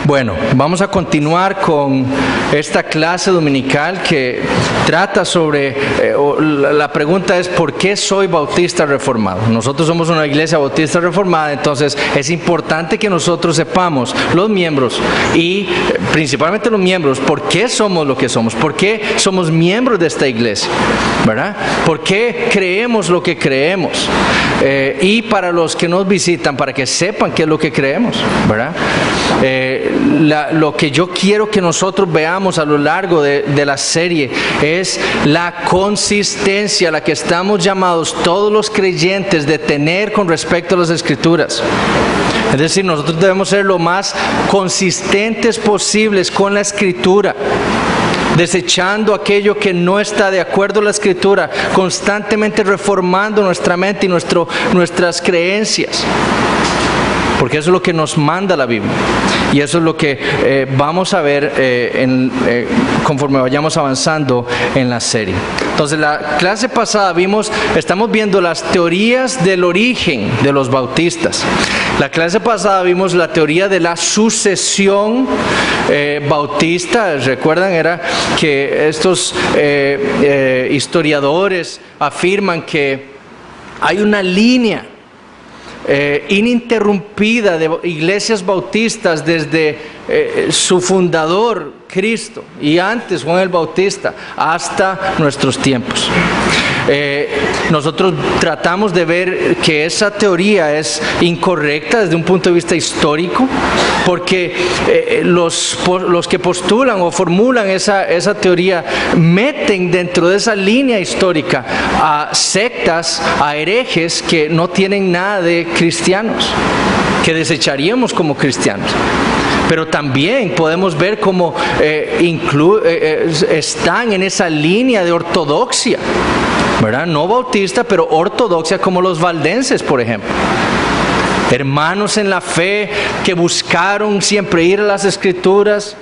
Bueno, vamos a continuar con esta clase dominical que trata sobre, la pregunta es ¿por qué soy bautista reformado? Nosotros somos una iglesia bautista reformada, entonces es importante que nosotros sepamos, los miembros y principalmente los miembros, ¿por qué somos lo que somos? ¿Por qué somos miembros de esta iglesia? ¿Verdad? ¿Por qué creemos lo que creemos? Y para los que nos visitan, para que sepan qué es lo que creemos, ¿verdad? Lo que yo quiero que nosotros veamos a lo largo de la serie es la consistencia a la que estamos llamados todos los creyentes de tener con respecto a las Escrituras. Es decir, nosotros debemos ser lo más consistentes posibles con la Escritura, desechando aquello que no está de acuerdo a la Escritura, constantemente reformando nuestra mente y nuestras creencias. Porque eso es lo que nos manda la Biblia. Y eso es lo que vamos a ver conforme vayamos avanzando en la serie. Entonces, la clase pasada estamos viendo las teorías del origen de los bautistas. La clase pasada vimos la teoría de la sucesión bautista. ¿Recuerdan? Era que estos historiadores afirman que hay una línea ininterrumpida de iglesias bautistas desde su fundador Cristo y antes Juan el Bautista hasta nuestros tiempos. Nosotros tratamos de ver que esa teoría es incorrecta desde un punto de vista histórico, porque los que postulan o formulan esa teoría meten dentro de esa línea histórica a sectas, a herejes que no tienen nada de cristianos, que desecharíamos como cristianos. Pero también podemos ver cómo están en esa línea de ortodoxia, ¿verdad? No bautista, pero ortodoxia, como los valdenses, por ejemplo. Hermanos en la fe que buscaron siempre ir a las Escrituras,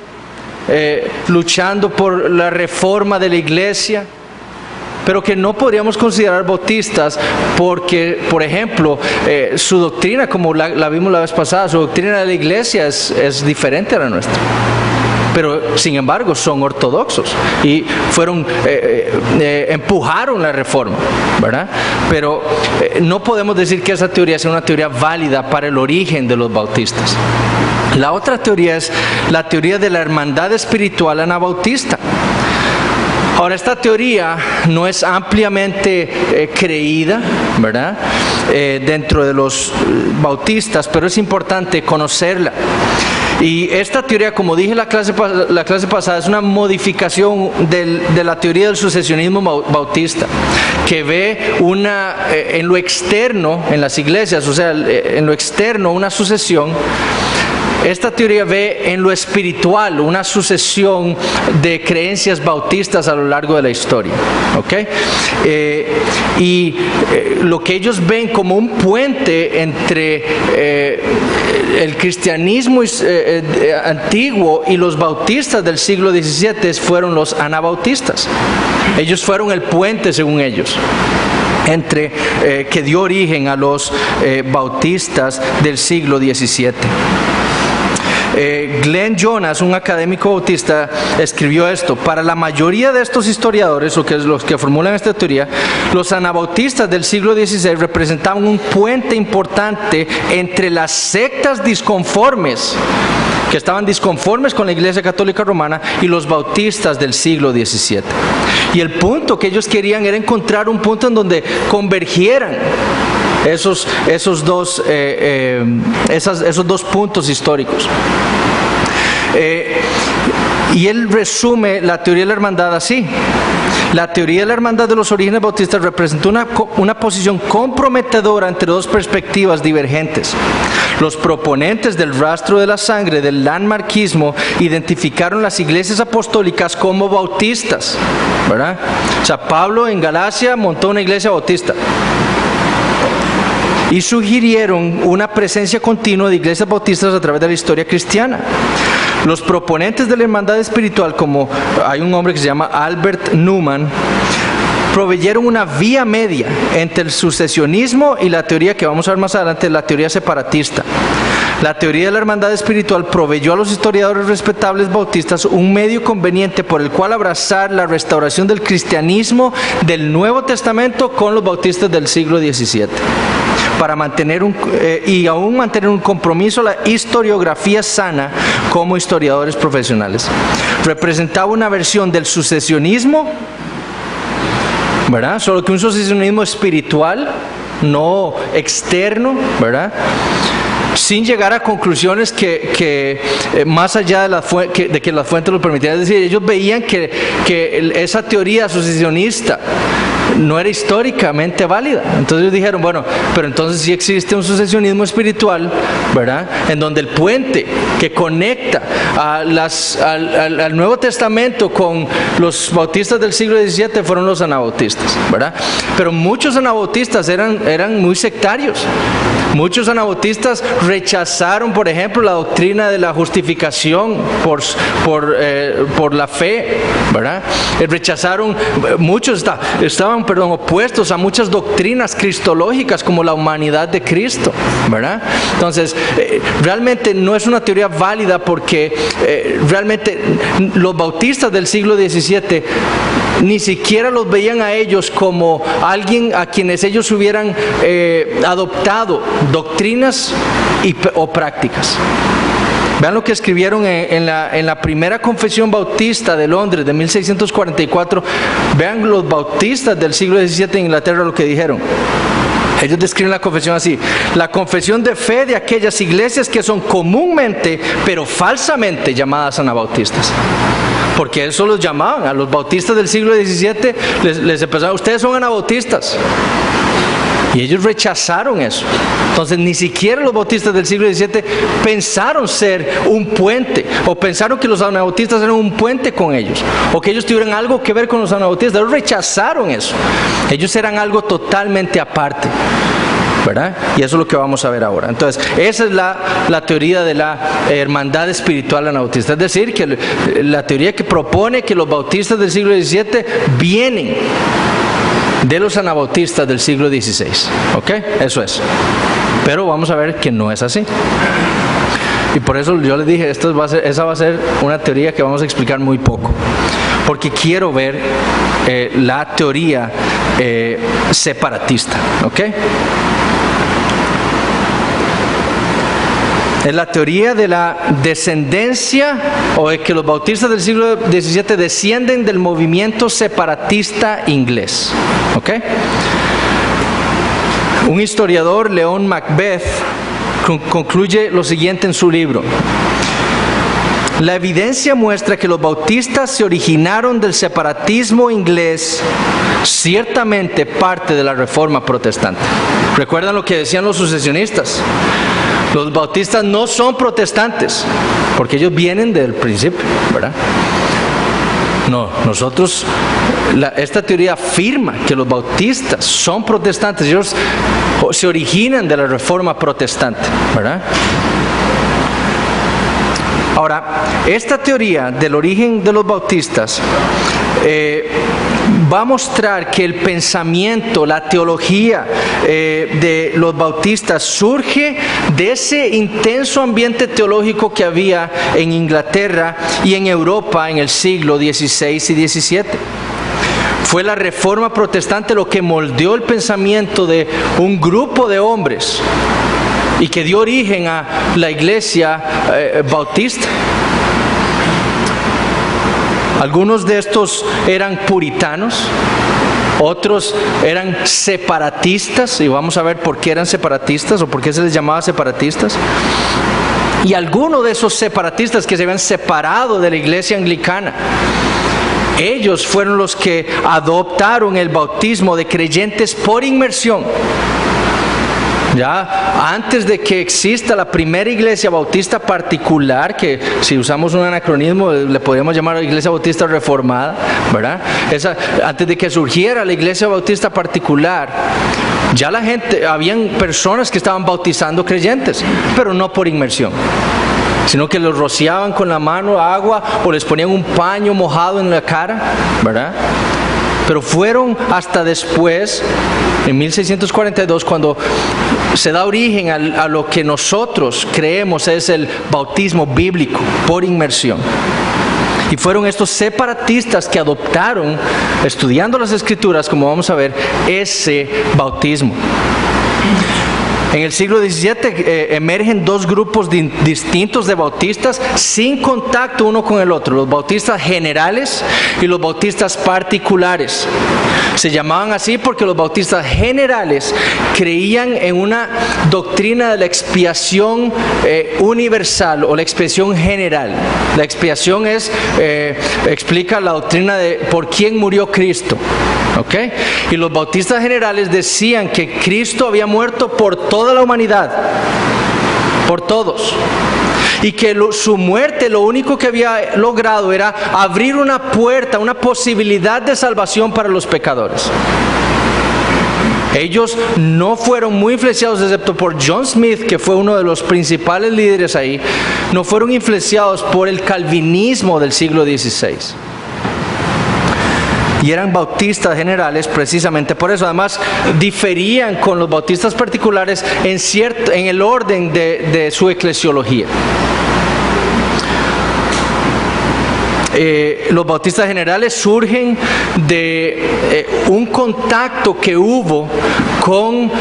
luchando por la reforma de la iglesia, pero que no podríamos considerar bautistas porque, por ejemplo, su doctrina, como la vimos la vez pasada, su doctrina de la iglesia es diferente a la nuestra. Pero, sin embargo, son ortodoxos y empujaron la reforma, ¿verdad? Pero no podemos decir que esa teoría sea una teoría válida para el origen de los bautistas. La otra teoría es la teoría de la hermandad espiritual anabautista. Ahora, esta teoría no es ampliamente creída, ¿verdad? Dentro de los bautistas, pero es importante conocerla. Y esta teoría, como dije la clase pasada, es una modificación de la teoría del sucesionismo bautista, que ve en lo externo, en las iglesias, o sea, en lo externo una sucesión. Esta teoría ve en lo espiritual una sucesión de creencias bautistas a lo largo de la historia, ¿okay? Lo que ellos ven como un puente entre el cristianismo antiguo y los bautistas del siglo XVII fueron los anabautistas. Ellos fueron el puente, según ellos, que dio origen a los bautistas del siglo XVII. Glenn Jonas, un académico bautista, escribió esto: para la mayoría de estos historiadores, los que formulan esta teoría, los anabautistas del siglo XVI representaban un puente importante entre las sectas disconformes, que estaban disconformes con la Iglesia Católica Romana, y los bautistas del siglo XVII. Y el punto que ellos querían era encontrar un punto en donde convergieran esos dos puntos históricos. Y él resume la teoría de la hermandad así: la teoría de la hermandad de los orígenes bautistas representó una posición comprometedora entre dos perspectivas divergentes. Los proponentes del rastro de la sangre, del landmarquismo, identificaron las iglesias apostólicas como bautistas, ¿verdad? O sea, Pablo en Galacia montó una iglesia bautista y sugirieron una presencia continua de iglesias bautistas a través de la historia cristiana. Los proponentes de la hermandad espiritual, como hay un hombre que se llama Albert Newman, proveyeron una vía media entre el sucesionismo y la teoría que vamos a ver más adelante, la teoría separatista. La teoría de la hermandad espiritual proveyó a los historiadores respetables bautistas un medio conveniente por el cual abrazar la restauración del cristianismo del Nuevo Testamento con los bautistas del siglo XVII, para mantener y aún mantener un compromiso a la historiografía sana como historiadores profesionales. Representaba una versión del sucesionismo, ¿verdad? Solo que un sucesionismo espiritual, no externo, ¿verdad? Sin llegar a conclusiones que más allá de que las fuentes lo permitían. Es decir, ellos veían que esa teoría sucesionista no era históricamente válida. Entonces ellos dijeron, bueno, pero entonces sí existe un sucesionismo espiritual, ¿verdad? En donde el puente que conecta al Nuevo Testamento con los bautistas del siglo XVII fueron los anabautistas, ¿verdad? Pero muchos anabautistas eran muy sectarios. Muchos anabautistas rechazaron, por ejemplo, la doctrina de la justificación por la fe, ¿verdad? Rechazaron, muchos estaban opuestos a muchas doctrinas cristológicas como la humanidad de Cristo, ¿verdad? Entonces, realmente no es una teoría válida porque realmente los bautistas del siglo XVII ni siquiera los veían a ellos como alguien a quienes ellos hubieran adoptado doctrinas o prácticas. Vean lo que escribieron en la primera confesión bautista de Londres de 1644. Vean los bautistas del siglo XVII en Inglaterra lo que dijeron. Ellos describen la confesión así: la confesión de fe de aquellas iglesias que son comúnmente, pero falsamente llamadas anabautistas. Porque eso los llamaban, a los bautistas del siglo XVII les empezaron, ustedes son anabautistas. Y ellos rechazaron eso. Entonces ni siquiera los bautistas del siglo XVII pensaron ser un puente, o pensaron que los anabautistas eran un puente con ellos, o que ellos tuvieran algo que ver con los anabautistas. Ellos rechazaron eso. Ellos eran algo totalmente aparte, ¿verdad? Y eso es lo que vamos a ver ahora. Entonces, esa es la teoría de la hermandad espiritual anabautista. Es decir, que la teoría que propone que los bautistas del siglo XVII vienen de los anabautistas del siglo XVI. ¿Ok? Eso es. Pero vamos a ver que no es así. Y por eso yo les dije, esa va a ser una teoría que vamos a explicar muy poco. Porque quiero ver la teoría separatista. ¿Ok? Es la teoría de la descendencia, o de que los bautistas del siglo XVII descienden del movimiento separatista inglés. ¿Ok? Un historiador, Leon Macbeth, concluye lo siguiente en su libro: la evidencia muestra que los bautistas se originaron del separatismo inglés, ciertamente parte de la Reforma protestante. ¿Recuerdan lo que decían los sucesionistas? Los bautistas no son protestantes, porque ellos vienen del principio, ¿verdad? No, nosotros, esta teoría afirma que los bautistas son protestantes. Ellos se originan de la Reforma protestante, ¿verdad? Ahora, esta teoría del origen de los bautistas va a mostrar que el pensamiento, la teología de los bautistas surge de ese intenso ambiente teológico que había en Inglaterra y en Europa en el siglo XVI y XVII. Fue la Reforma protestante lo que moldeó el pensamiento de un grupo de hombres y que dio origen a la iglesia bautista. Algunos de estos eran puritanos, otros eran separatistas, y vamos a ver por qué eran separatistas o por qué se les llamaba separatistas. Y algunos de esos separatistas que se habían separado de la iglesia anglicana, ellos fueron los que adoptaron el bautismo de creyentes por inmersión. Ya antes de que exista la primera iglesia bautista particular, que si usamos un anacronismo le podríamos llamar iglesia bautista reformada, ¿verdad? Antes de que surgiera la iglesia bautista particular, ya la gente, habían personas que estaban bautizando creyentes, pero no por inmersión, sino que los rociaban con la mano agua o les ponían un paño mojado en la cara, ¿verdad? Pero fueron hasta después en 1642, cuando se da origen a lo que nosotros creemos es el bautismo bíblico por inmersión. Y fueron estos separatistas que adoptaron, estudiando las Escrituras, como vamos a ver, ese bautismo. En el siglo XVII emergen dos grupos distintos de bautistas sin contacto uno con el otro: los bautistas generales y los bautistas particulares. Se llamaban así porque los bautistas generales creían en una doctrina de la expiación universal o la expiación general. La expiación explica la doctrina de por quién murió Cristo. ¿Okay? Y los bautistas generales decían que Cristo había muerto por toda la humanidad, por todos, y que su muerte lo único que había logrado era abrir una puerta, una posibilidad de salvación para los pecadores. Ellos no fueron muy influenciados, excepto por John Smith, que fue uno de los principales líderes ahí, no fueron influenciados por el calvinismo del siglo XVI. Y eran bautistas generales precisamente por eso. Además, diferían con los bautistas particulares en el orden de su eclesiología. Los bautistas generales surgen de un contacto que hubo con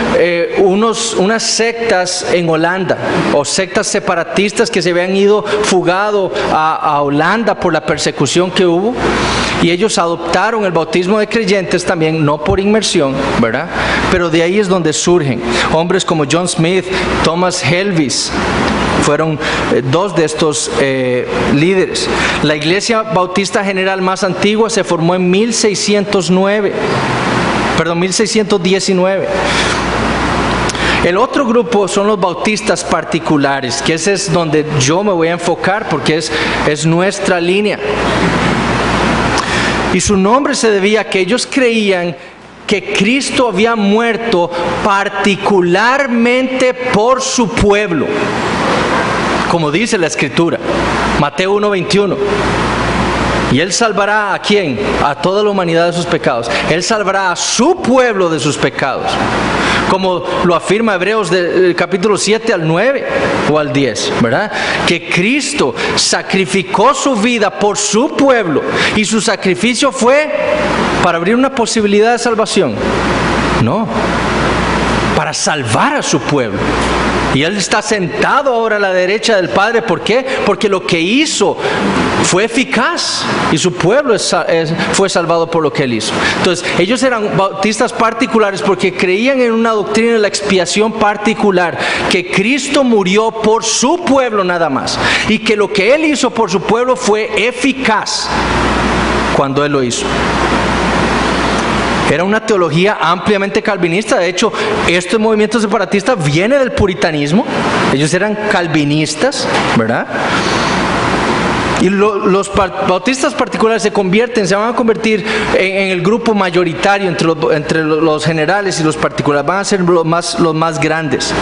unas sectas en Holanda, o sectas separatistas que se habían ido fugado a Holanda por la persecución que hubo, y ellos adoptaron el bautismo de creyentes también, no por inmersión, ¿verdad? Pero de ahí es donde surgen hombres como John Smith, Thomas Helvis. Fueron dos de estos líderes. La iglesia bautista general más antigua se formó en 1619. El otro grupo son los bautistas particulares, que ese es donde yo me voy a enfocar porque es nuestra línea. Y su nombre se debía a que ellos creían que Cristo había muerto particularmente por su pueblo, como dice la Escritura, Mateo 1:21. Y Él salvará ¿a quién? A toda la humanidad de sus pecados. Él salvará a su pueblo de sus pecados, como lo afirma Hebreos del capítulo 7 al 9 o al 10, ¿verdad? Que Cristo sacrificó su vida por su pueblo, y su sacrificio fue para abrir una posibilidad de salvación. No, para salvar a su pueblo. Y Él está sentado ahora a la derecha del Padre. ¿Por qué? Porque lo que hizo fue eficaz y su pueblo fue salvado por lo que Él hizo. Entonces, ellos eran bautistas particulares porque creían en una doctrina de la expiación particular, que Cristo murió por su pueblo nada más, y que lo que Él hizo por su pueblo fue eficaz cuando Él lo hizo. Era una teología ampliamente calvinista. De hecho, este movimiento separatista viene del puritanismo. Ellos eran calvinistas, ¿verdad? Y los bautistas particulares se van a convertir en el grupo mayoritario entre los generales y los particulares. Van a ser los más grandes.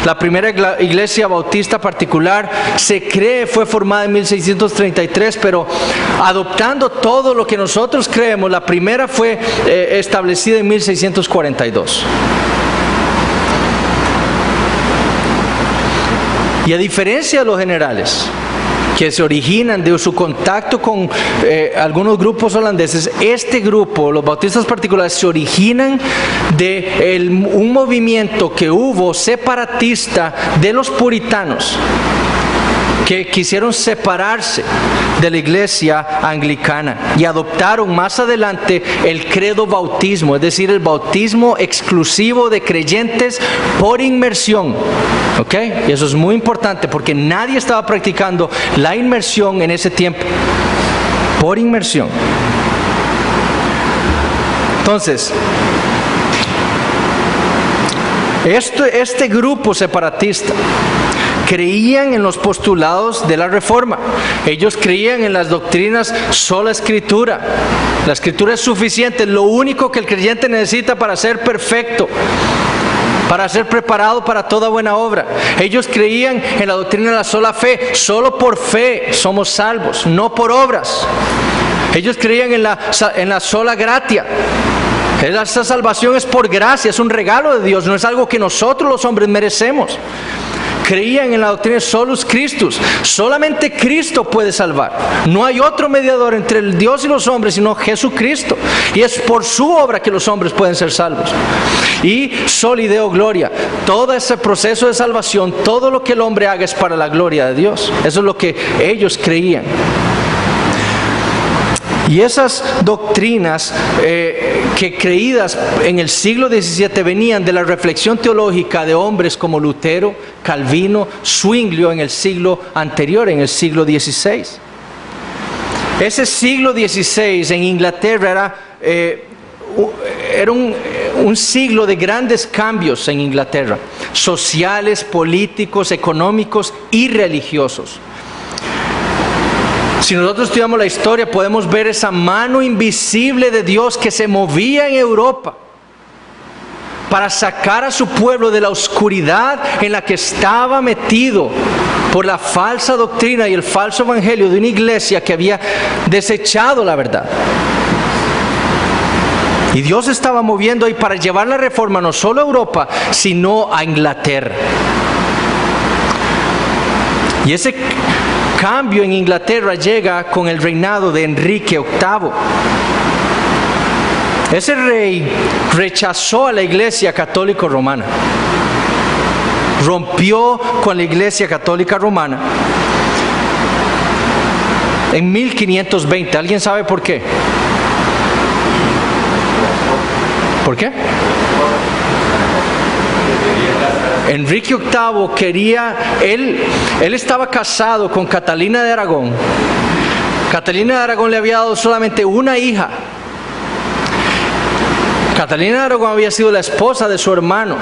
La primera iglesia bautista particular se cree fue formada en 1633, pero adoptando todo lo que nosotros creemos, la primera fue establecida en 1642. Y a diferencia de los generales, que se originan de su contacto con algunos grupos holandeses, este grupo, los bautistas particulares, se originan de un movimiento que hubo separatista de los puritanos, que quisieron separarse de la iglesia anglicana y adoptaron más adelante el credo bautismo, es decir, el bautismo exclusivo de creyentes por inmersión. ¿Ok? Y eso es muy importante porque nadie estaba practicando la inmersión en ese tiempo. Por inmersión. Entonces, este grupo separatista creían en los postulados de la Reforma. Ellos creían en las doctrinas sola Escritura. La Escritura es suficiente, lo único que el creyente necesita para ser perfecto, para ser preparado para toda buena obra. Ellos creían en la doctrina de la sola fe. Solo por fe somos salvos, no por obras. Ellos creían en la sola gratia. Esta salvación es por gracia, es un regalo de Dios, no es algo que nosotros los hombres merecemos. Creían en la doctrina de solus Christus. Solamente Cristo puede salvar. No hay otro mediador entre el Dios y los hombres sino Jesucristo. Y es por su obra que los hombres pueden ser salvos. Y soli Deo gloria. Todo ese proceso de salvación, todo lo que el hombre haga es para la gloria de Dios. Eso es lo que ellos creían. Y esas doctrinas que creídas en el siglo XVII venían de la reflexión teológica de hombres como Lutero, Calvino, Zwinglio en el siglo anterior, en el siglo XVI. Ese siglo XVI en Inglaterra era un siglo de grandes cambios en Inglaterra, sociales, políticos, económicos y religiosos. Si nosotros estudiamos la historia, podemos ver esa mano invisible de Dios que se movía en Europa para sacar a su pueblo de la oscuridad en la que estaba metido por la falsa doctrina y el falso evangelio de una iglesia que había desechado la verdad. Y Dios estaba moviendo ahí para llevar la reforma no solo a Europa, sino a Inglaterra. Y ese cambio en Inglaterra llega con el reinado de Enrique VIII. Ese rey rechazó a la Iglesia Católica Romana, rompió con la Iglesia Católica Romana en 1520. ¿Alguien sabe por qué? ¿Por qué? Enrique VIII quería, él estaba casado con Catalina de Aragón. Catalina de Aragón le había dado solamente una hija. Catalina de Aragón había sido la esposa de su hermano.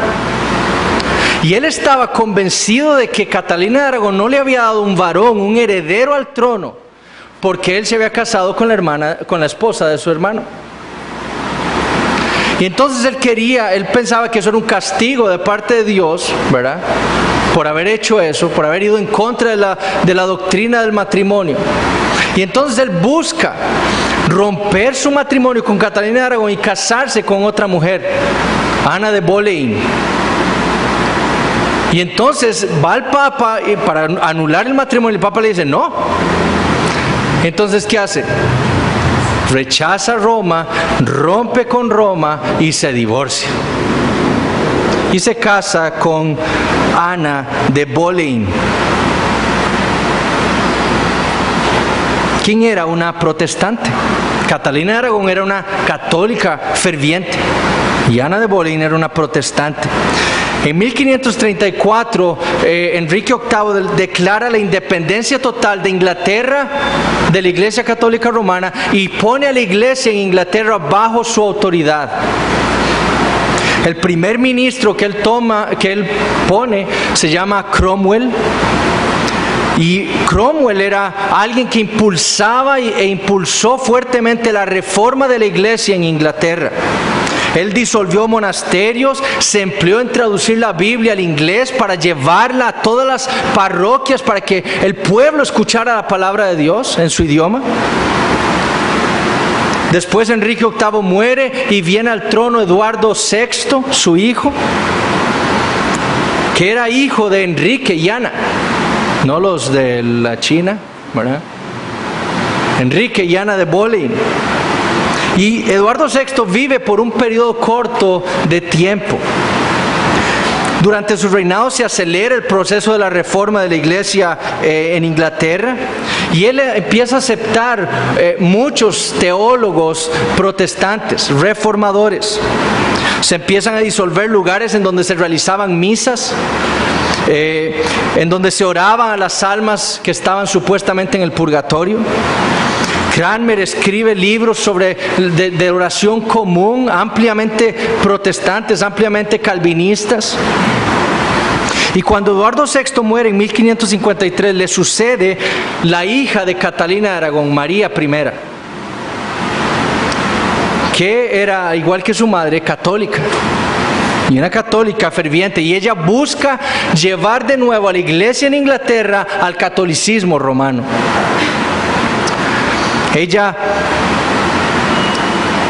Y él estaba convencido de que Catalina de Aragón no le había dado un varón, un heredero al trono, porque él se había casado con la esposa de su hermano. Y entonces él pensaba que eso era un castigo de parte de Dios, ¿verdad? Por haber hecho eso, por haber ido en contra de la doctrina del matrimonio. Y entonces él busca romper su matrimonio con Catalina de Aragón y casarse con otra mujer, Ana de Boleyn. Y entonces va al Papa para anular el matrimonio, y el Papa le dice no. Entonces, ¿qué hace? Rechaza Roma, rompe con Roma y se divorcia. Y se casa con Ana de Boleyn. ¿Quién era? Una protestante. Catalina de Aragón era una católica ferviente y Ana de Boleyn era una protestante. En 1534, Enrique VIII declara la independencia total de Inglaterra de la Iglesia Católica Romana y pone a la Iglesia en Inglaterra bajo su autoridad. El primer ministro que él pone se llama Cromwell. Y Cromwell era alguien que impulsaba e impulsó fuertemente la reforma de la iglesia en Inglaterra. Él disolvió monasterios, se empleó en traducir la Biblia al inglés para llevarla a todas las parroquias para que el pueblo escuchara la palabra de Dios en su idioma. Después Enrique VIII muere y viene al trono Eduardo VI, su hijo, que era hijo de Enrique y Ana, no los de la China, ¿verdad? Enrique y Ana de Boleyn. Y Eduardo VI vive por un periodo corto de tiempo. Durante su reinado se acelera el proceso de la reforma de la iglesia en Inglaterra y él empieza a aceptar muchos teólogos protestantes, reformadores. Se empiezan a disolver lugares en donde se realizaban misas, en donde se oraban a las almas que estaban supuestamente en el purgatorio. Cranmer escribe libros de oración común, ampliamente protestantes, ampliamente calvinistas. Y cuando Eduardo VI muere en 1553, le sucede la hija de Catalina de Aragón, María I, que era, igual que su madre, católica. Y una católica ferviente, y ella busca llevar de nuevo a la iglesia en Inglaterra al catolicismo romano. Ella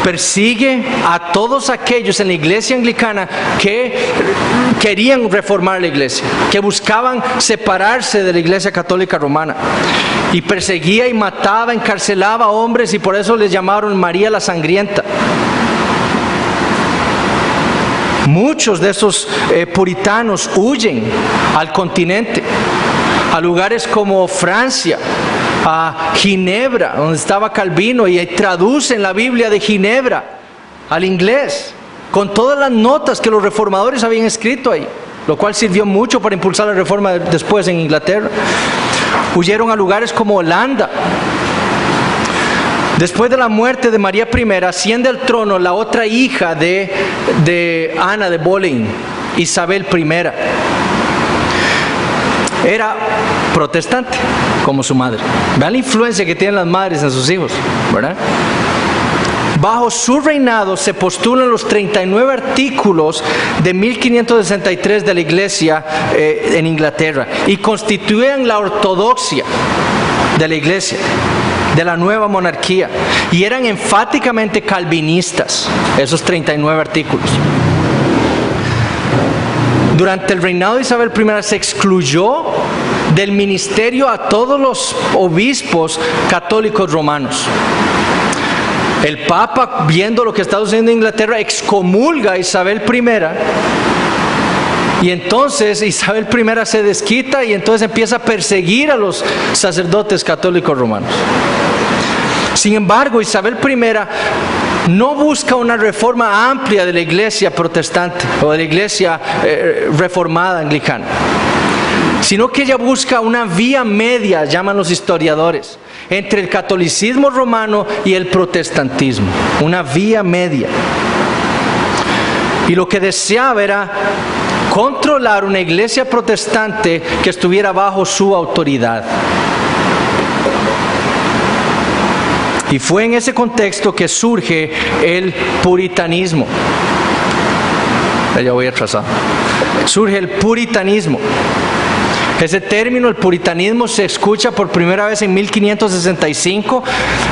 persigue a todos aquellos en la iglesia anglicana que querían reformar la iglesia, que buscaban separarse de la iglesia católica romana. Y perseguía y mataba, encarcelaba a hombres, y por eso les llamaron María la Sangrienta. Muchos de esos puritanos huyen al continente, a lugares como Francia, a Ginebra, donde estaba Calvino, y traducen la Biblia de Ginebra al inglés, con todas las notas que los reformadores habían escrito ahí, lo cual sirvió mucho para impulsar la reforma después en Inglaterra. Huyeron a lugares como Holanda. Después de la muerte de María I, asciende al trono la otra hija de Ana de Boleyn, Isabel I. Era protestante, como su madre. Vean la influencia que tienen las madres en sus hijos, ¿verdad? Bajo su reinado se postulan los 39 artículos de 1563 de la iglesia en Inglaterra, y constituyen la ortodoxia de la iglesia, de la nueva monarquía, y eran enfáticamente calvinistas esos 39 artículos. Durante el reinado de Isabel I se excluyó del ministerio a todos los obispos católicos romanos. El Papa, viendo lo que está sucediendo en Inglaterra, excomulga a Isabel I, y entonces Isabel I se desquita y entonces empieza a perseguir a los sacerdotes católicos romanos. Sin embargo, Isabel I no busca una reforma amplia de la iglesia protestante o de la iglesia reformada anglicana, sino que ella busca una vía media, llaman los historiadores, entre el catolicismo romano y el protestantismo, una vía media. Y lo que deseaba era controlar una iglesia protestante que estuviera bajo su autoridad. Y fue en ese contexto que surge el puritanismo. Ya voy atrasado. Surge el puritanismo. Ese término, el puritanismo, se escucha por primera vez en 1565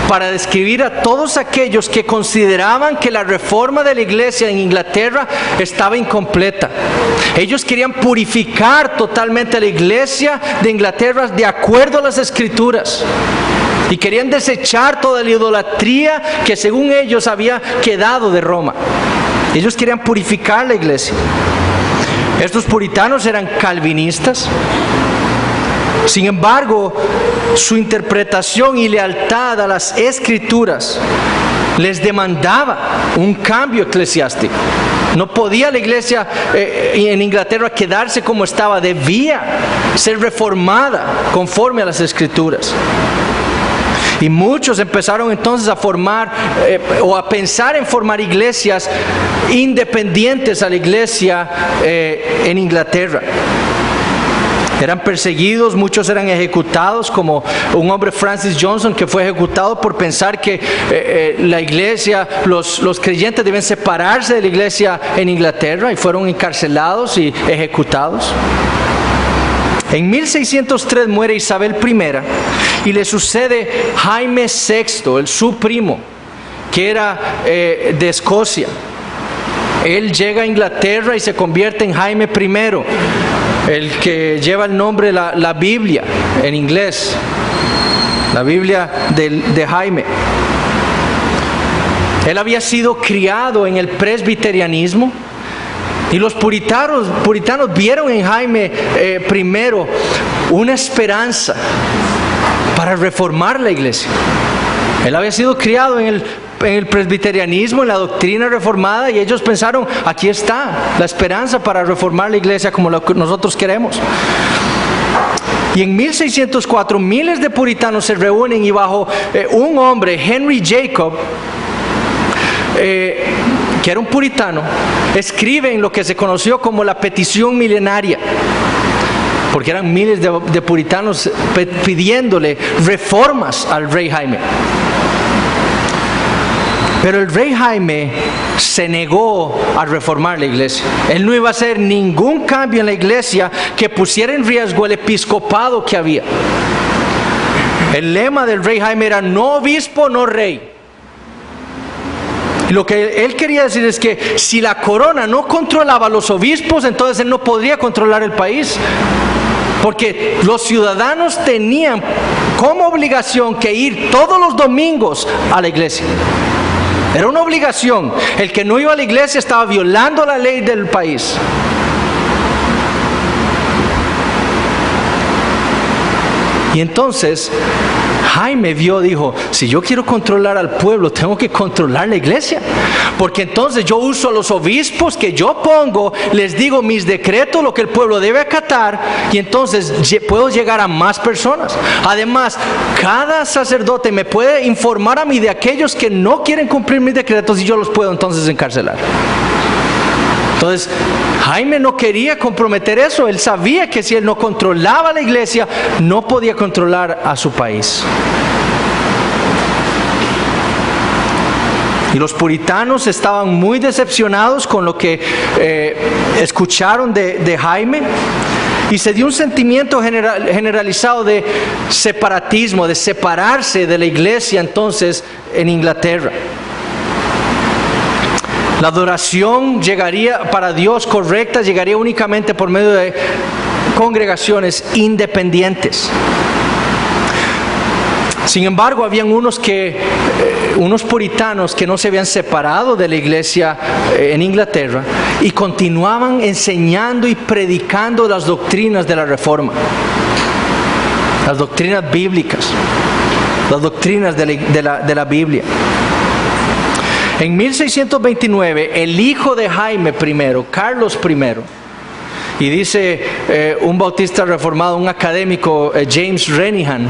para describir a todos aquellos que consideraban que la reforma de la iglesia en Inglaterra estaba incompleta. Ellos querían purificar totalmente a la iglesia de Inglaterra de acuerdo a las Escrituras, y querían desechar toda la idolatría que según ellos había quedado de Roma. Ellos querían purificar la iglesia. Estos puritanos eran calvinistas. Sin embargo, su interpretación y lealtad a las Escrituras les demandaba un cambio eclesiástico. No podía la iglesia en Inglaterra quedarse como estaba, debía ser reformada conforme a las Escrituras. Y muchos empezaron entonces a formar o a pensar en formar iglesias independientes a la iglesia en Inglaterra. Eran perseguidos, muchos eran ejecutados, como un hombre, Francis Johnson, que fue ejecutado por pensar que la iglesia, los creyentes deben separarse de la iglesia en Inglaterra, y fueron encarcelados y ejecutados. En 1603 muere Isabel I y le sucede Jaime VI, su primo, que era de Escocia. Él llega a Inglaterra y se convierte en Jaime I, el que lleva el nombre de la Biblia en inglés, la Biblia de Jaime. Él había sido criado en el presbiterianismo, y los puritanos vieron en Jaime I una esperanza para reformar la iglesia. Él había sido criado en el presbiterianismo, en la doctrina reformada, y ellos pensaron, aquí está la esperanza para reformar la iglesia como lo que nosotros queremos. Y en 1604 miles de puritanos se reúnen, y bajo un hombre, Henry Jacob, que era un puritano, escriben lo que se conoció como la petición milenaria, porque eran miles de puritanos pidiéndole reformas al rey Jaime. Pero el rey Jaime se negó a reformar la iglesia. Él no iba a hacer ningún cambio en la iglesia que pusiera en riesgo el episcopado que había. El lema del rey Jaime era: no obispo, no rey. Lo que él quería decir es que si la corona no controlaba a los obispos, entonces él no podría controlar el país. Porque los ciudadanos tenían como obligación que ir todos los domingos a la iglesia. Era una obligación. El que no iba a la iglesia estaba violando la ley del país. Y entonces Jaime dijo, si yo quiero controlar al pueblo, tengo que controlar la iglesia. Porque entonces yo uso a los obispos que yo pongo, les digo mis decretos, lo que el pueblo debe acatar, y entonces puedo llegar a más personas. Además, cada sacerdote me puede informar a mí de aquellos que no quieren cumplir mis decretos y yo los puedo entonces encarcelar. Entonces, Jaime no quería comprometer eso. Él sabía que si él no controlaba la iglesia, no podía controlar a su país. Y los puritanos estaban muy decepcionados con lo que escucharon de Jaime. Y se dio un sentimiento generalizado de separatismo, de separarse de la iglesia entonces en Inglaterra. La adoración para Dios correcta llegaría únicamente por medio de congregaciones independientes. Sin embargo, habían unos puritanos que no se habían separado de la iglesia en Inglaterra y continuaban enseñando y predicando las doctrinas de la Reforma, las doctrinas bíblicas, las doctrinas de la Biblia. En 1629, el hijo de Jaime I, Carlos I, y dice un bautista reformado, un académico, James Renihan,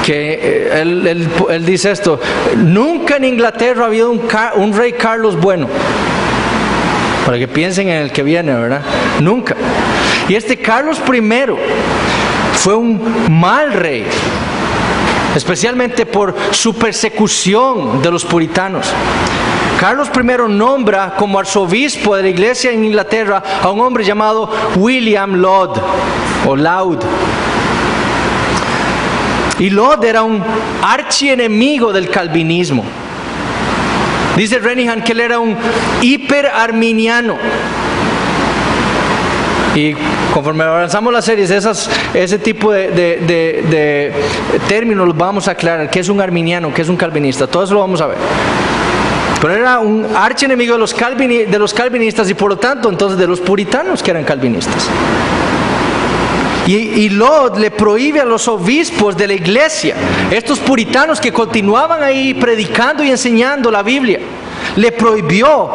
que él dice esto: nunca en Inglaterra ha habido un rey Carlos bueno. Para que piensen en el que viene, ¿verdad? Nunca. Y este Carlos I fue un mal rey, especialmente por su persecución de los puritanos. Carlos I nombra como arzobispo de la iglesia en Inglaterra a un hombre llamado William Laud, o Laud. Y Laud era un archienemigo del calvinismo. Dice Renihan que él era un hiperarminiano. Y conforme avanzamos las series, ese tipo de términos los vamos a aclarar. ¿Qué es un arminiano? ¿Qué es un calvinista? Todo eso lo vamos a ver. Pero era un archienemigo de los calvinistas y por lo tanto entonces de los puritanos que eran calvinistas. Y Laud le prohíbe a los obispos de la iglesia, estos puritanos que continuaban ahí predicando y enseñando la Biblia, le prohibió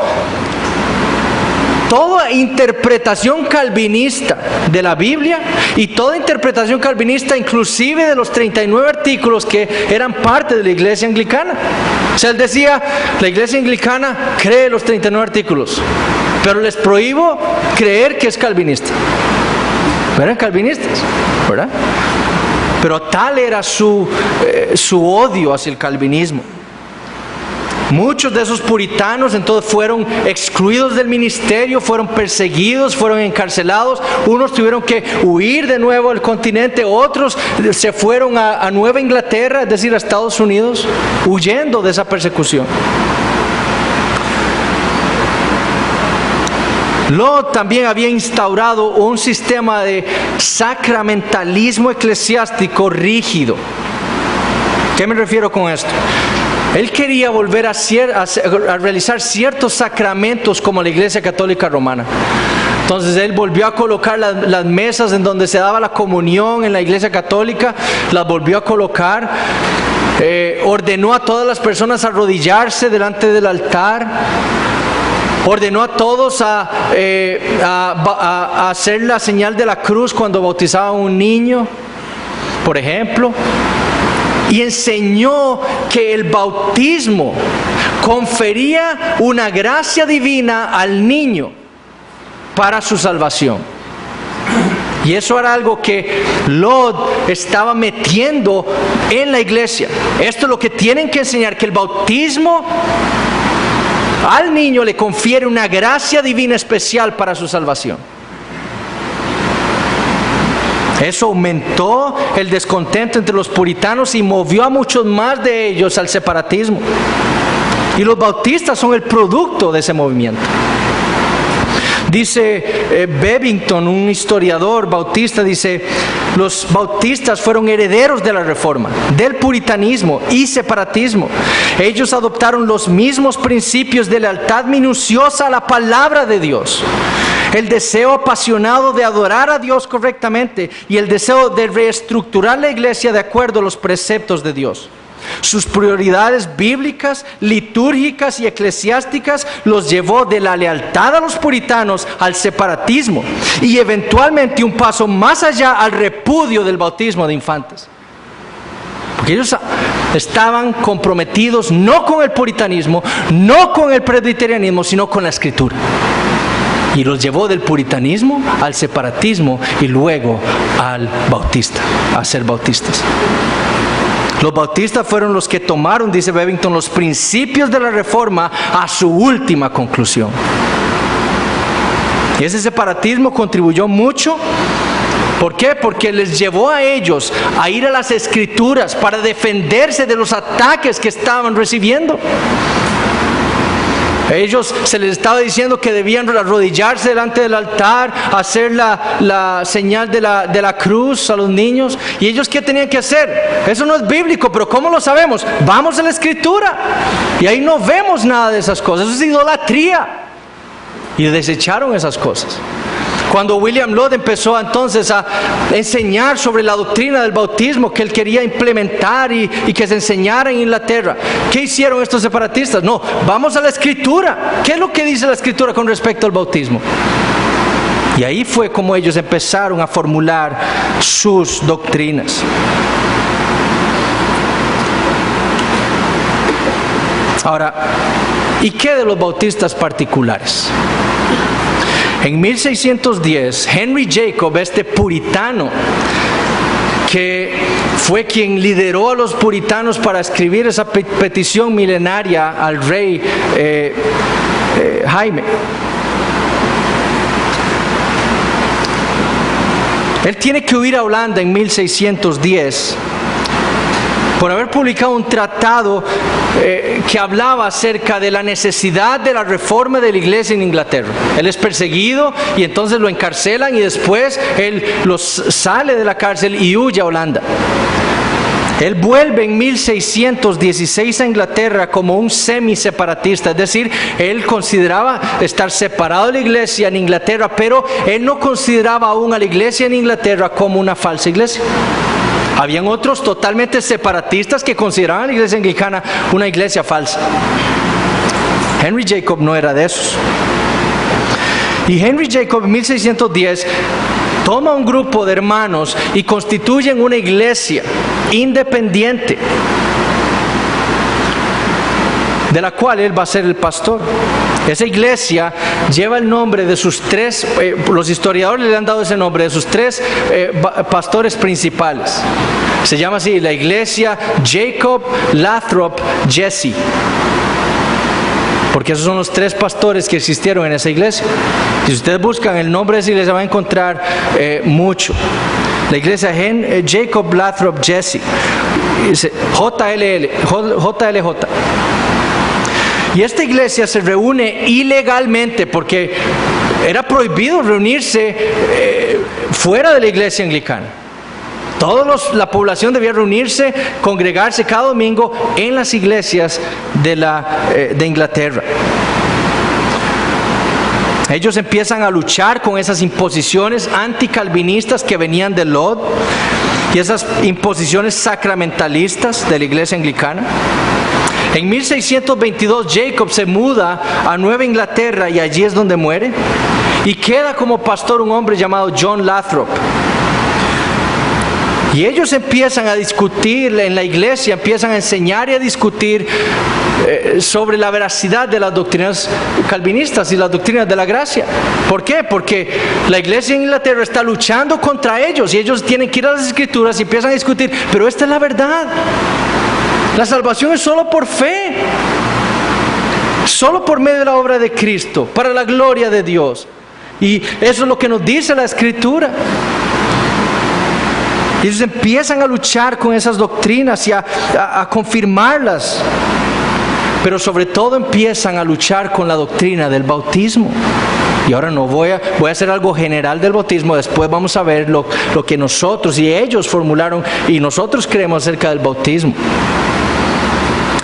toda interpretación calvinista de la Biblia y toda interpretación calvinista inclusive de los 39 artículos que eran parte de la iglesia anglicana. O sea, él decía, la iglesia anglicana cree los 39 artículos, pero les prohíbo creer que es calvinista. Eran calvinistas, ¿verdad? Pero tal era su odio hacia el calvinismo. Muchos de esos puritanos entonces fueron excluidos del ministerio, fueron perseguidos, fueron encarcelados. Unos tuvieron que huir de nuevo al continente, otros se fueron a Nueva Inglaterra, es decir, a Estados Unidos, huyendo de esa persecución. Laud también había instaurado un sistema de sacramentalismo eclesiástico rígido. ¿Qué me refiero con esto? Él quería volver a realizar ciertos sacramentos como la Iglesia Católica Romana. Entonces él volvió a colocar las mesas en donde se daba la comunión en la Iglesia Católica, las volvió a colocar. Ordenó a todas las personas a arrodillarse delante del altar. Ordenó a todos a hacer la señal de la cruz cuando bautizaban a un niño, por ejemplo. Y enseñó que el bautismo confería una gracia divina al niño para su salvación. Y eso era algo que Laud estaba metiendo en la iglesia. Esto es lo que tienen que enseñar, que el bautismo al niño le confiere una gracia divina especial para su salvación. Eso aumentó el descontento entre los puritanos y movió a muchos más de ellos al separatismo. Y los bautistas son el producto de ese movimiento. Dice Bevington, un historiador bautista, dice: los bautistas fueron herederos de la Reforma, del puritanismo y separatismo. Ellos adoptaron los mismos principios de lealtad minuciosa a la palabra de Dios, el deseo apasionado de adorar a Dios correctamente y el deseo de reestructurar la iglesia de acuerdo a los preceptos de Dios. Sus prioridades bíblicas, litúrgicas y eclesiásticas los llevó de la lealtad a los puritanos al separatismo y eventualmente un paso más allá al repudio del bautismo de infantes. Porque ellos estaban comprometidos no con el puritanismo, no con el presbiterianismo, sino con la Escritura. Y los llevó del puritanismo al separatismo y luego al bautista, a ser bautistas. Los bautistas fueron los que tomaron, dice Bevington, los principios de la Reforma a su última conclusión. Y ese separatismo contribuyó mucho. ¿Por qué? Porque les llevó a ellos a ir a las Escrituras para defenderse de los ataques que estaban recibiendo. Ellos se les estaba diciendo que debían arrodillarse delante del altar, hacer la señal de la cruz a los niños. ¿Y ellos qué tenían que hacer? Eso no es bíblico, pero ¿cómo lo sabemos? Vamos a la Escritura. Y ahí no vemos nada de esas cosas. Eso es idolatría. Y desecharon esas cosas. Cuando William Laud empezó entonces a enseñar sobre la doctrina del bautismo que él quería implementar y que se enseñara en Inglaterra, ¿qué hicieron estos separatistas? No, vamos a la Escritura. ¿Qué es lo que dice la Escritura con respecto al bautismo? Y ahí fue como ellos empezaron a formular sus doctrinas. Ahora, ¿y qué de los bautistas particulares? En 1610, Henry Jacob, este puritano, que fue quien lideró a los puritanos para escribir esa petición milenaria al rey Jaime. Él tiene que huir a Holanda en 1610 por haber publicado un tratado que hablaba acerca de la necesidad de la reforma de la iglesia en Inglaterra. Él es perseguido y entonces lo encarcelan y después él sale de la cárcel y huye a Holanda. Él vuelve en 1616 a Inglaterra como un semi-separatista, es decir, él consideraba estar separado de la iglesia en Inglaterra, pero él no consideraba aún a la iglesia en Inglaterra como una falsa iglesia. Habían otros totalmente separatistas que consideraban a la iglesia anglicana una iglesia falsa. Henry Jacob no era de esos. Y Henry Jacob en 1610 toma un grupo de hermanos y constituyen una iglesia independiente, de la cual él va a ser el pastor. Esa iglesia lleva el nombre de sus tres, los historiadores le han dado ese nombre, de sus tres pastores principales. Se llama así, la iglesia Jacob, Lathrop, Jesse. Porque esos son los tres pastores que existieron en esa iglesia. Si ustedes buscan el nombre de esa iglesia van a encontrar mucho. La iglesia Jacob, Lathrop, Jesse, JLJ. Y esta iglesia se reúne ilegalmente porque era prohibido reunirse fuera de la iglesia anglicana. La población debía reunirse, congregarse cada domingo en las iglesias de Inglaterra. Ellos empiezan a luchar con esas imposiciones anticalvinistas que venían de Laud y esas imposiciones sacramentalistas de la iglesia anglicana. En 1622 Jacob se muda a Nueva Inglaterra y allí es donde muere. Y queda como pastor un hombre llamado John Lathrop. Y ellos empiezan a discutir en la iglesia, empiezan a enseñar y a discutir sobre la veracidad de las doctrinas calvinistas y las doctrinas de la gracia. ¿Por qué? Porque la iglesia en Inglaterra está luchando contra ellos y ellos tienen que ir a las escrituras y empiezan a discutir, pero esta es la verdad. La salvación es solo por fe, solo por medio de la obra de Cristo, para la gloria de Dios. Y eso es lo que nos dice la Escritura. Y ellos empiezan a luchar con esas doctrinas y a confirmarlas. pero sobre todo empiezan a luchar con la doctrina del bautismo. Y ahora no voy a hacer algo general del bautismo, después vamos a ver lo que nosotros y ellos formularon y nosotros creemos acerca del bautismo.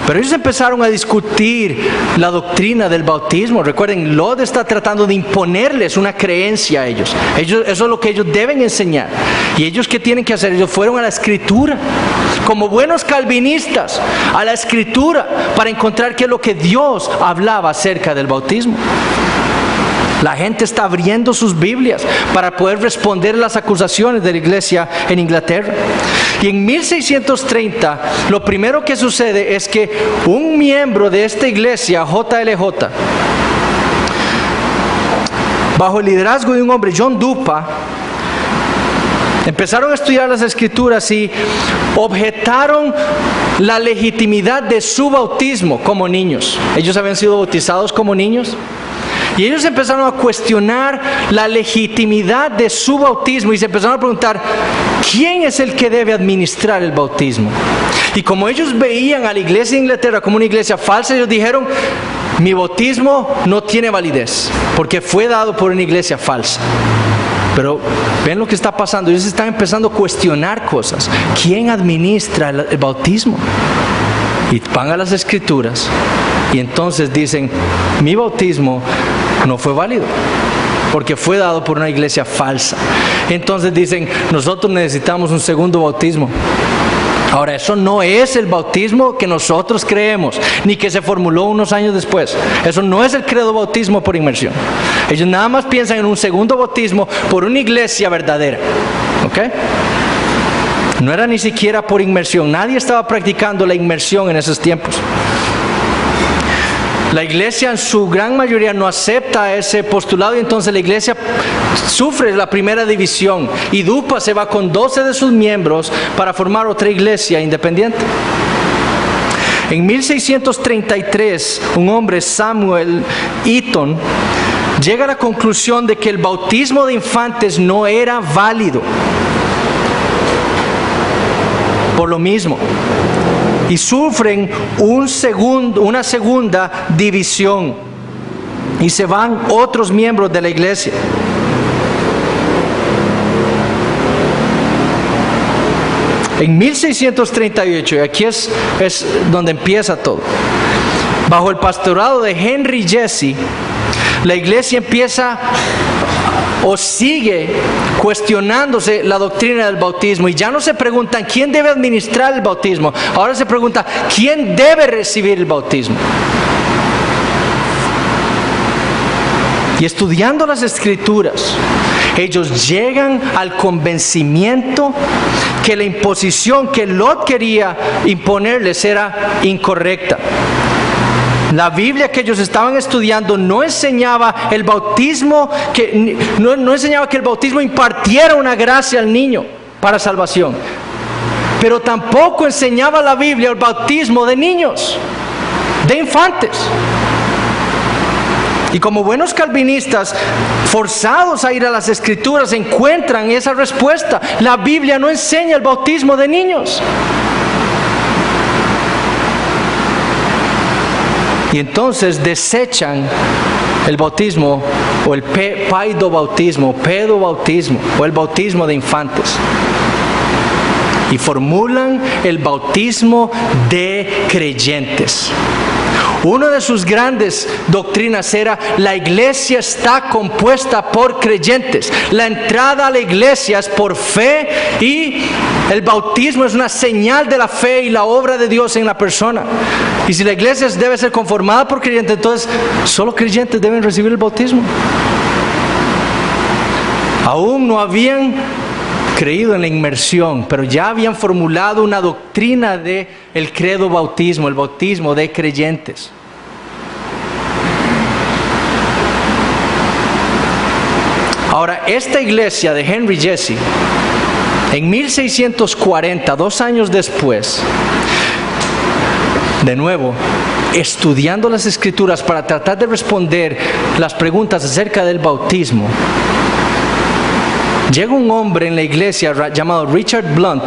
Pero ellos empezaron a discutir la doctrina del bautismo. Recuerden, Lot está tratando de imponerles una creencia a ellos. Eso es lo que ellos deben enseñar. ¿Y ellos qué tienen que hacer? Ellos fueron a la Escritura, como buenos calvinistas, a la Escritura, para encontrar qué es lo que Dios hablaba acerca del bautismo. La gente está abriendo sus Biblias para poder responder a las acusaciones de la iglesia en Inglaterra. Y en 1630, lo primero que sucede es que un miembro de esta iglesia, JLJ, bajo el liderazgo de un hombre, John Dupa, empezaron a estudiar las Escrituras y objetaron la legitimidad de su bautismo como niños. Ellos habían sido bautizados como niños. Y ellos empezaron a cuestionar la legitimidad de su bautismo y se empezaron a preguntar, ¿quién es el que debe administrar el bautismo? Y como ellos veían a la iglesia de Inglaterra como una iglesia falsa, ellos dijeron, mi bautismo no tiene validez, porque fue dado por una iglesia falsa. Pero ven lo que está pasando, ellos están empezando a cuestionar cosas. ¿Quién administra el bautismo? Y van a las Escrituras y entonces dicen, mi bautismo no fue válido porque fue dado por una iglesia falsa. Entonces dicen, nosotros necesitamos un segundo bautismo. Ahora, eso no es el bautismo que nosotros creemos, ni que se formuló unos años después. Eso no es el credo bautismo por inmersión. Ellos nada más piensan en un segundo bautismo por una iglesia verdadera. ¿Ok? No era ni siquiera por inmersión. Nadie estaba practicando la inmersión en esos tiempos. La iglesia en su gran mayoría no acepta ese postulado y entonces la iglesia sufre la primera división y Dupa se va con 12 de sus miembros para formar otra iglesia independiente. En 1633, un hombre, Samuel Eaton, llega a la conclusión de que el bautismo de infantes no era válido. Por lo mismo, y sufren una segunda división y se van otros miembros de la iglesia. En 1638, y aquí es donde empieza todo, bajo el pastorado de Henry Jesse, la iglesia empieza o sigue cuestionándose la doctrina del bautismo y ya no se preguntan quién debe administrar el bautismo, ahora se pregunta quién debe recibir el bautismo. Y estudiando las Escrituras, ellos llegan al convencimiento que la imposición que Lot quería imponerles era incorrecta. La Biblia que ellos estaban estudiando no enseñaba el bautismo, no enseñaba que el bautismo impartiera una gracia al niño para salvación. Pero tampoco enseñaba la Biblia el bautismo de niños, de infantes. Y como buenos calvinistas, forzados a ir a las Escrituras, encuentran esa respuesta. La Biblia no enseña el bautismo de niños. Y entonces desechan el bautismo o el pedobautismo o el bautismo de infantes. Y formulan el bautismo de creyentes. Una de sus grandes doctrinas era: la iglesia está compuesta por creyentes. La entrada a la iglesia es por fe y el bautismo es una señal de la fe y la obra de Dios en la persona. Y si la iglesia debe ser conformada por creyentes, entonces solo creyentes deben recibir el bautismo. Aún no habían creído en la inmersión, pero ya habían formulado una doctrina de el credo bautismo, el bautismo de creyentes. Ahora, esta iglesia de Henry Jesse, en 1640, 2 años después, de nuevo, estudiando las Escrituras para tratar de responder las preguntas acerca del bautismo, llega un hombre en la iglesia llamado Richard Blunt,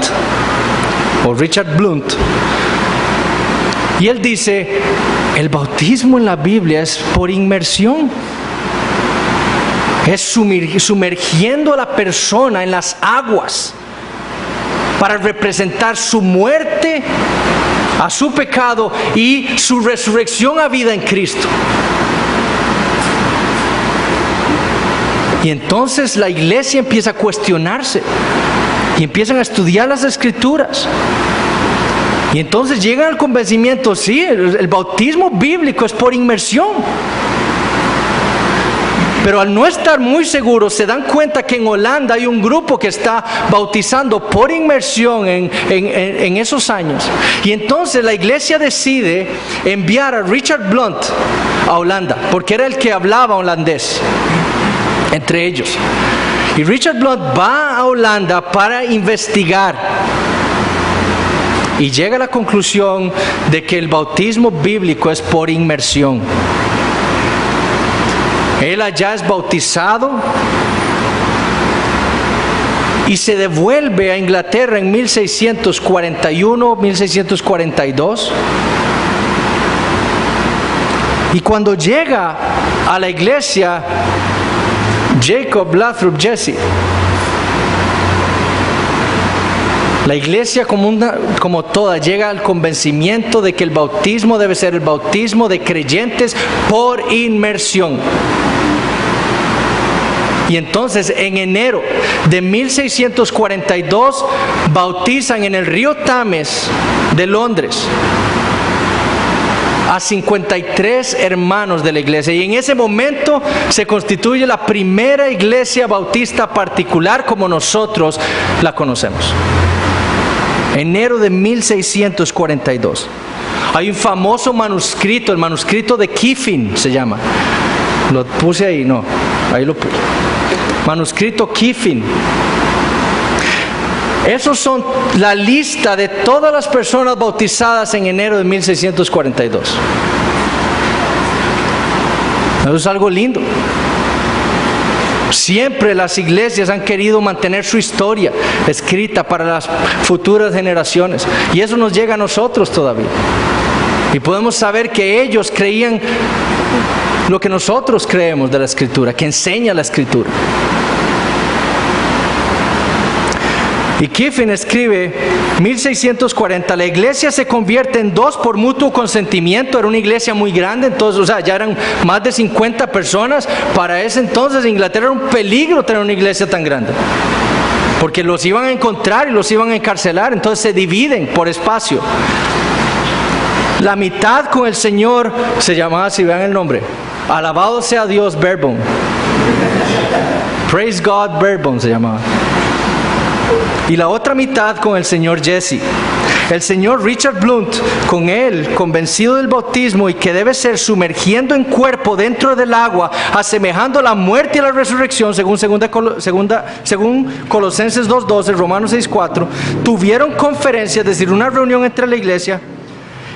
Y él dice, el bautismo en la Biblia es por inmersión. Es sumergiendo a la persona en las aguas para representar su muerte a su pecado y su resurrección a vida en Cristo. Y entonces la iglesia empieza a cuestionarse y empiezan a estudiar las Escrituras. Y entonces llegan al convencimiento, sí, el bautismo bíblico es por inmersión. Pero al no estar muy seguros, se dan cuenta que en Holanda hay un grupo que está bautizando por inmersión en esos años. Y entonces la iglesia decide enviar a Richard Blunt a Holanda, porque era el que hablaba holandés entre ellos. Y Richard Blunt va a Holanda para investigar. Y llega a la conclusión de que el bautismo bíblico es por inmersión. Él allá es bautizado y se devuelve a Inglaterra en 1641, 1642. Y cuando llega a la iglesia, Jacob Lathrop Jesse, la iglesia como toda llega al convencimiento de que el bautismo debe ser el bautismo de creyentes por inmersión. Y entonces en enero de 1642 bautizan en el río Thames de Londres a 53 hermanos de la iglesia. Y en ese momento se constituye la primera iglesia bautista particular como nosotros la conocemos. Enero de 1642. Hay un famoso manuscrito, el manuscrito de Kiffin se llama. Lo puse ahí, no, ahí lo puse. Manuscrito Kiffin. Esos son la lista de todas las personas bautizadas en enero de 1642. Eso es algo lindo. Siempre las iglesias han querido mantener su historia escrita para las futuras generaciones. Y eso nos llega a nosotros todavía. Y podemos saber que ellos creían lo que nosotros creemos de la Escritura, que enseña la Escritura. Y Kiffin escribe, 1640, la iglesia se convierte en dos por mutuo consentimiento. Era una iglesia muy grande, entonces, ya eran más de 50 personas. Para ese entonces Inglaterra era un peligro tener una iglesia tan grande, porque los iban a encontrar y los iban a encarcelar. Entonces se dividen por espacio. La mitad con el Señor se llamaba, si vean el nombre, alabado sea Dios Barebone. Praise God Barebone se llamaba. Y la otra mitad con el señor Jesse. El señor Richard Blunt, con él, convencido del bautismo y que debe ser sumergiendo en cuerpo dentro del agua, asemejando la muerte y la resurrección, según Colosenses 2:12, Romanos 6:4, tuvieron conferencia, es decir, una reunión entre la iglesia,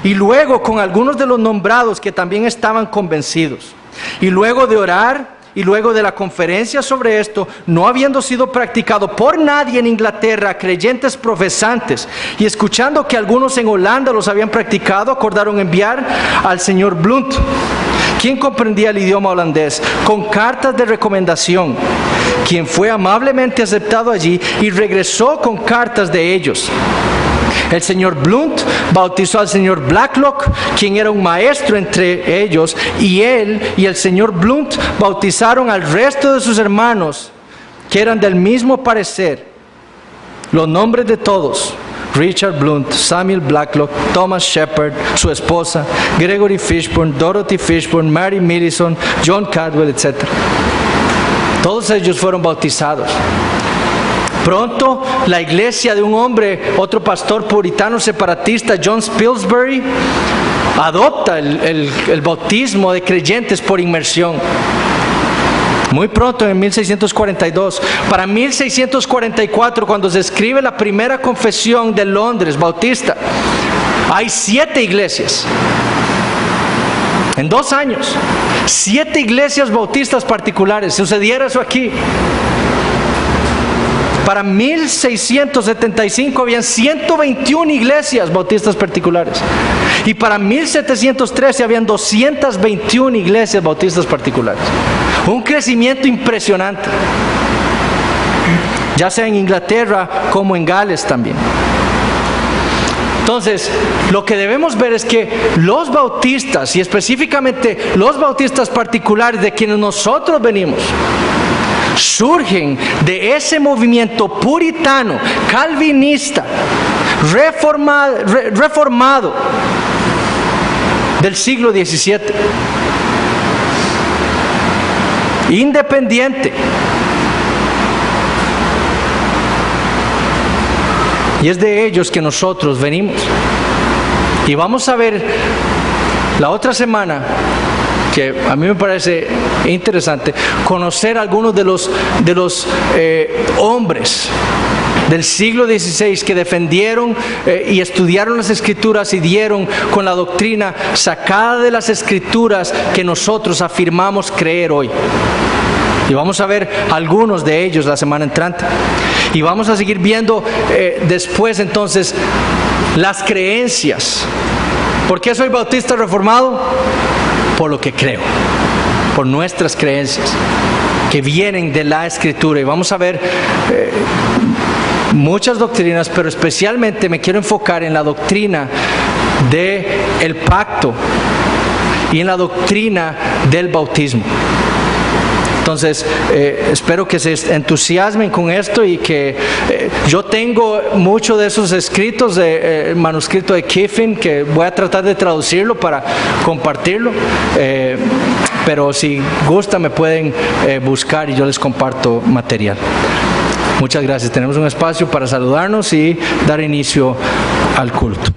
y luego con algunos de los nombrados que también estaban convencidos. Y luego de orar, y luego de la conferencia sobre esto, no habiendo sido practicado por nadie en Inglaterra, creyentes profesantes, y escuchando que algunos en Holanda los habían practicado, acordaron enviar al señor Blunt, quien comprendía el idioma holandés, con cartas de recomendación, quien fue amablemente aceptado allí y regresó con cartas de ellos. El señor Blunt bautizó al señor Blacklock, quien era un maestro entre ellos, y él y el señor Blunt bautizaron al resto de sus hermanos, que eran del mismo parecer. Los nombres de todos: Richard Blunt, Samuel Blacklock, Thomas Shepard, su esposa, Gregory Fishburne, Dorothy Fishburne, Mary Millison, John Cadwell, etc. Todos ellos fueron bautizados. Pronto la iglesia de un hombre, otro pastor puritano separatista, John Spilsbury, adopta el bautismo de creyentes por inmersión. Muy pronto, en 1642. Para 1644, cuando se escribe la primera confesión de Londres bautista, hay 7 iglesias. En 2 años, 7 iglesias bautistas particulares. Sucediera eso aquí. Para 1675 habían 121 iglesias bautistas particulares. Y para 1713 habían 221 iglesias bautistas particulares. Un crecimiento impresionante, ya sea en Inglaterra como en Gales también. Entonces, lo que debemos ver es que los bautistas, y específicamente los bautistas particulares de quienes nosotros venimos, surgen de ese movimiento puritano, calvinista, reformado del siglo XVII, independiente. Y es de ellos que nosotros venimos. Y vamos a ver la otra semana, que a mí me parece interesante, conocer algunos de los hombres del siglo XVI que defendieron y estudiaron las Escrituras y dieron con la doctrina sacada de las Escrituras que nosotros afirmamos creer hoy. Y vamos a ver algunos de ellos la semana entrante. Y vamos a seguir viendo después entonces las creencias. ¿Por qué soy bautista reformado? Por lo que creo, por nuestras creencias que vienen de la Escritura. Y vamos a ver muchas doctrinas, pero especialmente me quiero enfocar en la doctrina del pacto y en la doctrina del bautismo. Entonces, espero que se entusiasmen con esto y que yo tengo muchos de esos escritos, el manuscrito de Kiffin, que voy a tratar de traducirlo para compartirlo, pero si gustan me pueden buscar y yo les comparto material. Muchas gracias. Tenemos un espacio para saludarnos y dar inicio al culto.